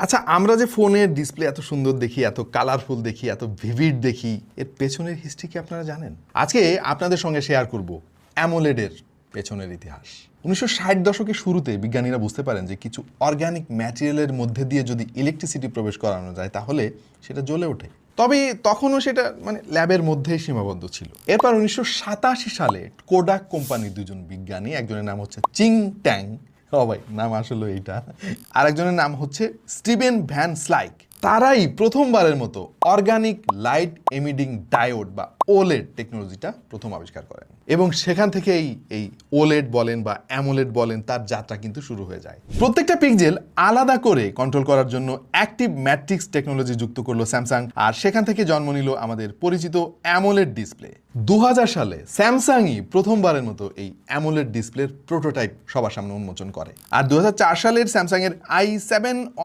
আচ্ছা, আমরা যে ফোনের ডিসপ্লে এত সুন্দর দেখি, এত কালারফুল দেখি, এত ভিভিড দেখি, এর পেছনের হিস্ট্রি কি আপনারা জানেন? আজকে আপনাদের সঙ্গে শেয়ার করব অ্যামোলেডের পেছনের ইতিহাস। 1960 দশকের শুরুতে বিজ্ঞানীরা বুঝতে পারেন যে কিছু অর্গানিক ম্যাটেরিয়ালের মধ্যে দিয়ে যদি ইলেকট্রিসিটি প্রবেশ করানো যায় তাহলে সেটা জ্বলে ওঠে। তবে তখনও সেটা ল্যাবের মধ্যেই সীমাবদ্ধ ছিল। এরপর 1987 সালে কোডাক কোম্পানির দুজন বিজ্ঞানী, একজনের নাম হচ্ছে চিং ট্যাং, ভাই নাম আসলে এইটা, আর একজনের নাম হচ্ছে স্টিভেন ভ্যান স্লাইক, তারাই প্রথমবারের মতো অর্গানিক লাইট এমিডিং ডায়োড বা ওলেড টেকনোলজিটা প্রথম আবিষ্কার করেন। এবং সেখান থেকেই এই ওলেড বলেন বা অ্যামোলেড বলেন তার যাত্রা কিন্তু শুরু হয়ে যায়। প্রত্যেকটা পিক্সেল আলাদা করে কন্ট্রোল করার জন্য অ্যাক্টিভ ম্যাট্রিক্স টেকনোলজি যুক্ত করলো স্যামসাং, আর সেখান থেকে জন্ম নিল আমাদের পরিচিত অ্যামোলেড ডিসপ্লে। 2000 সালে স্যামসাংই প্রথমবারের মতো এই অ্যামোলেড ডিসপ্লের প্রোটোটাইপ সবার সামনে উন্মোচন করে। আর 2004 সালের স্যামসাংয়ের i7